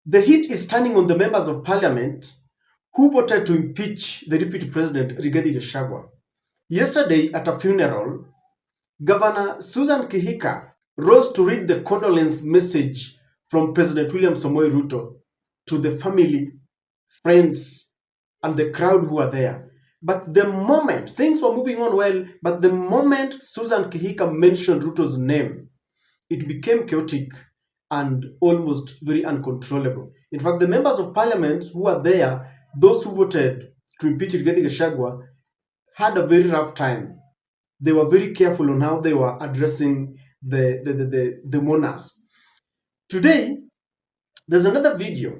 The heat is turning on the members of parliament who voted to impeach the deputy president, Rigathi Gachagua. Yesterday, at a funeral, Governor Susan Kihika rose to read the condolence message from President William Samoei Ruto to the family, friends, and the crowd who are there. But the moment, things were moving on well, but the moment Susan Kihika mentioned Ruto's name, it became chaotic and almost very uncontrollable. In fact, the members of parliament who are there, those who voted to impeach Rigathi Gachagua, had a very rough time. They were very careful on how they were addressing the mourners. Today, there's another video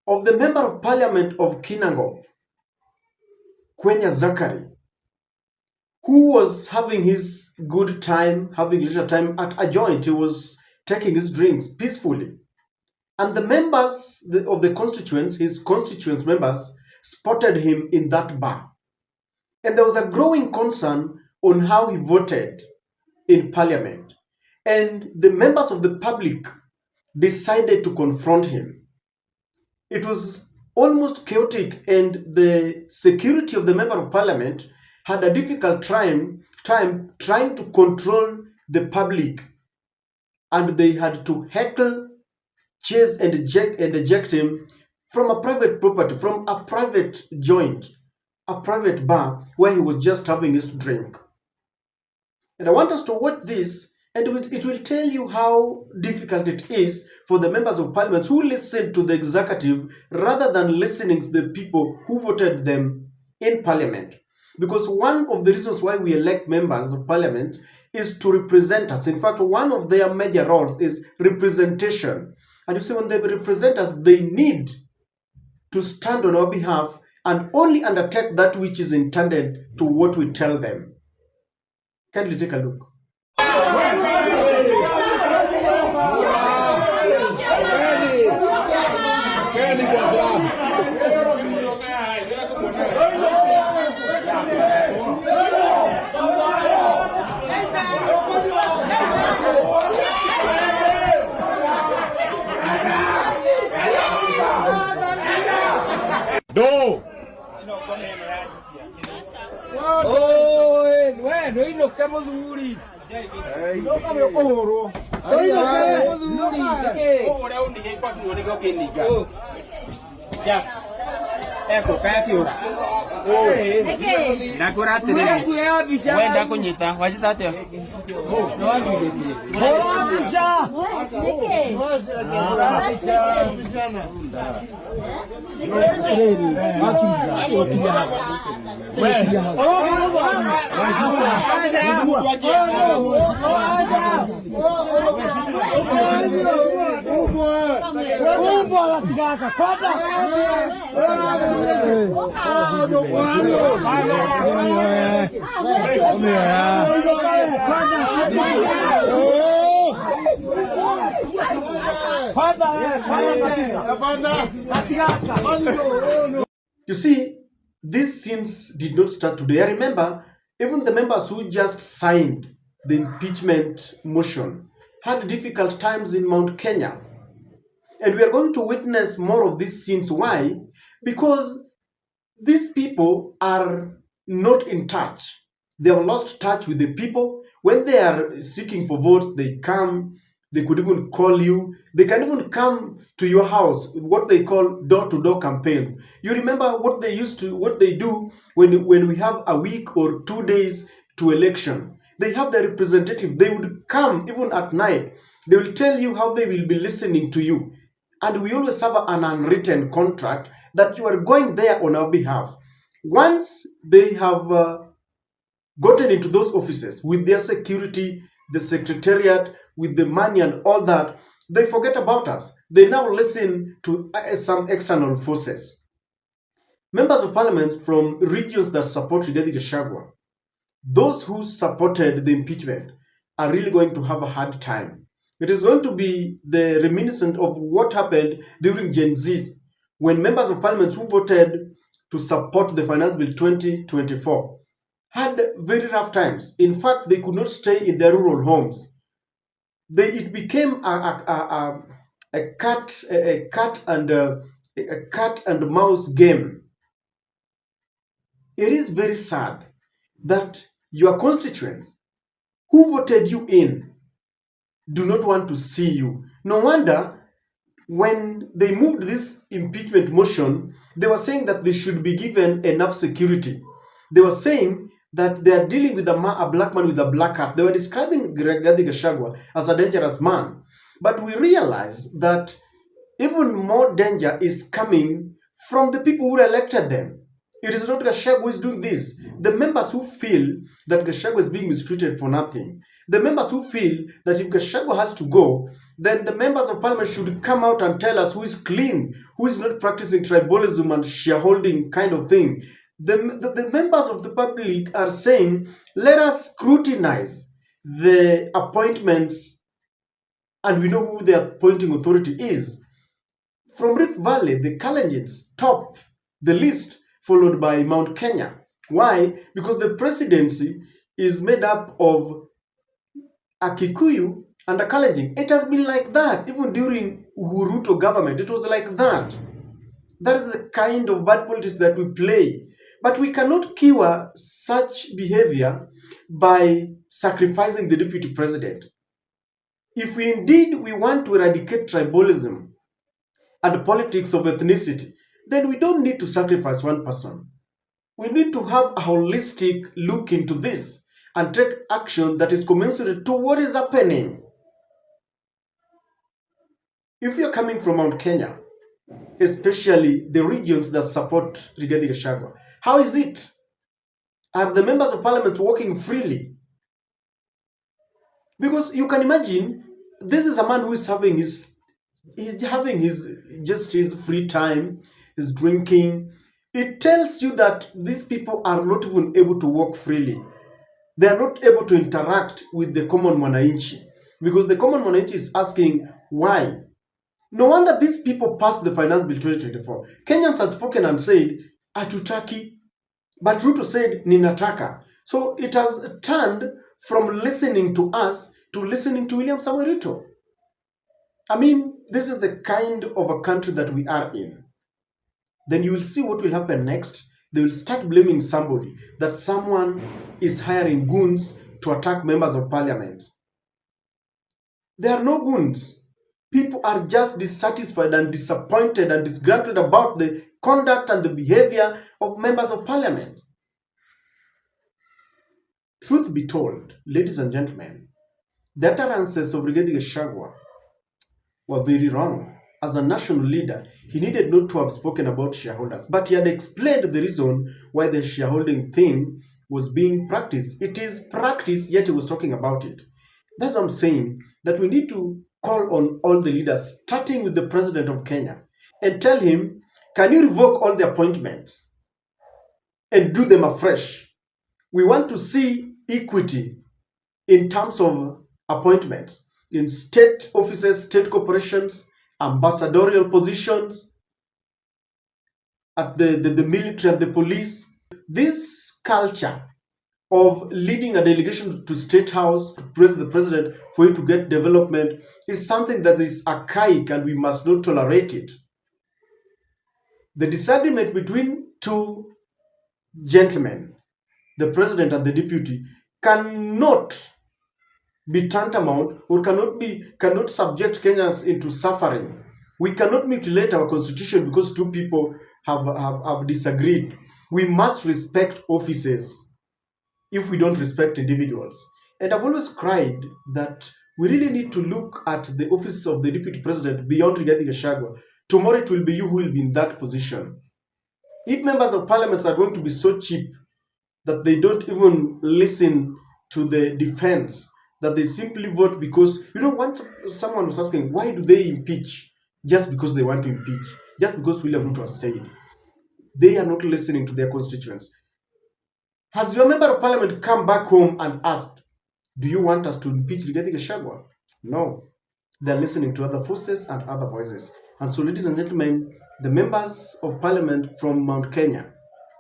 of the member of parliament of Kinangop, Kwenya Zachary, who was having his good time, having leisure time at a joint. He was taking his drinks peacefully. And the members of the constituents, his constituents members, spotted him in that bar. And there was a growing concern on how he voted in parliament. And the members of the public decided to confront him. It was almost chaotic, and the security of the member of parliament had a difficult time trying to control the public, and they had to heckle, chase, and eject him from a private property, from a private joint, a private bar where he was just having his drink. And I want us to watch this, and it will tell you how difficult it is for the members of parliament who listen to the executive rather than listening to the people who voted them in parliament. Because one of the reasons why we elect members of parliament is to represent us. In fact, one of their major roles is representation. And you see, when they represent us, they need to stand on our behalf and only undertake that which is intended to what we tell them. Kindly take a look. No. Ôi, nó ít lục cái mô dù đi. Nó có biểu cổ rồi. Nó ít lục cái mô dù đi. Cổ đâu đi cái con dù đi có kênh đi cả. Dạ. Em cổ cái kiểu đã. Ôi. Đã có rát tới đây. Quên đã có nhịp ta. Hóa chứ ta tiêu. Nó gì đi đi. Ôi, bisa. You see, these scenes did not start today. I remember even the members who just signed the impeachment motion had difficult times in Mount Kenya. And we are going to witness more of these scenes. Why? Because these people are not in touch. They have lost touch with the people. When they are seeking for votes, they come. They could even call you. They can even come to your house, what they call door-to-door campaign. You remember what they do when we have a week or 2 days to election. They have their representative. They would come even at night. They will tell you how they will be listening to you. And we always have an unwritten contract that you are going there on our behalf. Once they have gotten into those offices with their security, the secretariat, with the money and all that, they forget about us. They now listen to some external forces. Members of parliament from regions that support Rigathi Gachagua, those who supported the impeachment, are really going to have a hard time. It is going to be the reminiscent of what happened during Gen Z, when members of parliament who voted to support the Finance Bill 2024 had very rough times. In fact, they could not stay in their rural homes. It became a a cat and mouse game. It is very sad that your constituents who voted you in do not want to see you. No wonder when they moved this impeachment motion, they were saying that they should be given enough security. They were saying that they are dealing with a black man with a black hat. They were describing Rigathi Gachagua as a dangerous man. But we realize that even more danger is coming from the people who elected them. It is not Gachagua who is doing this. The members who feel that Gachagua is being mistreated for nothing, the members who feel that if Gachagua has to go, then the members of parliament should come out and tell us who is clean, who is not practicing tribalism and shareholding kind of thing. The members of the public are saying, let us scrutinize the appointments and we know who the appointing authority is. From Rift Valley, the Kalenjins top the list, followed by Mount Kenya. Why? Because the presidency is made up of a Kikuyu and a Kalenjin. It has been like that. Even during Ruto government, it was like that. That is the kind of bad politics that we play. But we cannot cure such behavior by sacrificing the deputy president. If we indeed want to eradicate tribalism and politics of ethnicity, then we don't need to sacrifice one person. We need to have a holistic look into this and take action that is commensurate to what is happening. If you're coming from Mount Kenya, especially the regions that support Rigathi Gachagua, how is it? Are the members of parliament working freely? Because you can imagine, this is a man who is having his free time, his drinking. It tells you that these people are not even able to work freely. They are not able to interact with the common mwananchi, because the common mwananchi is asking why. No wonder these people passed the Finance Bill 2024. Kenyans had spoken and said, hatutaki, but Ruto said, ninataka. So it has turned from listening to us to listening to William Samoei Ruto. I mean, this is the kind of a country that we are in. Then you will see what will happen next. They will start blaming somebody, that someone is hiring goons to attack members of parliament. There are no goons. People are just dissatisfied and disappointed and disgruntled about the conduct and the behavior of members of parliament. Truth be told, ladies and gentlemen, the utterances of Rigathi Gachagua were very wrong. As a national leader, he needed not to have spoken about shareholders, but he had explained the reason why the shareholding thing was being practiced. It is practiced, yet he was talking about it. That's what I'm saying, that we need to call on all the leaders, starting with the president of Kenya, and tell him, can you revoke all the appointments and do them afresh? We want to see equity in terms of appointments in state offices, state corporations, ambassadorial positions, at the military and the police. This culture of leading a delegation to State House to praise the president for you to get development is something that is archaic and we must not tolerate it. The disagreement between two gentlemen, the president and the deputy, cannot be tantamount or cannot subject Kenyans into suffering. We cannot mutilate our constitution because two people have disagreed. We must respect offices if we don't respect individuals. And I've always cried that we really need to look at the office of the deputy president beyond Rigathi Gachagua. Tomorrow it will be you who will be in that position. If members of parliament are going to be so cheap that they don't even listen to the defense, that they simply vote because, once someone was asking, why do they impeach? Just because they want to impeach. Just because William Ruto has said. They are not listening to their constituents. Has your member of parliament come back home and asked, do you want us to impeach Rigathi Gachagua? No. They're listening to other forces and other voices. And so, ladies and gentlemen, the members of parliament from Mount Kenya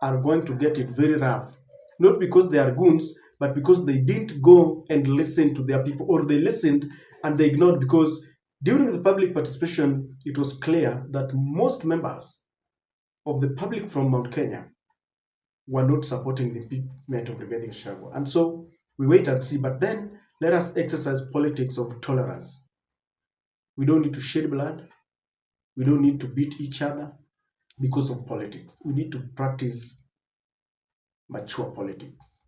are going to get it very rough. Not because they are goons, but because they didn't go and listen to their people, or they listened and they ignored because During the public participation, it was clear that most members of the public from Mount Kenya were not supporting the impeachment of Rigathi Gachagua. And so we wait and see, but then let us exercise politics of tolerance. We don't need to shed blood. We don't need to beat each other because of politics. We need to practice mature politics.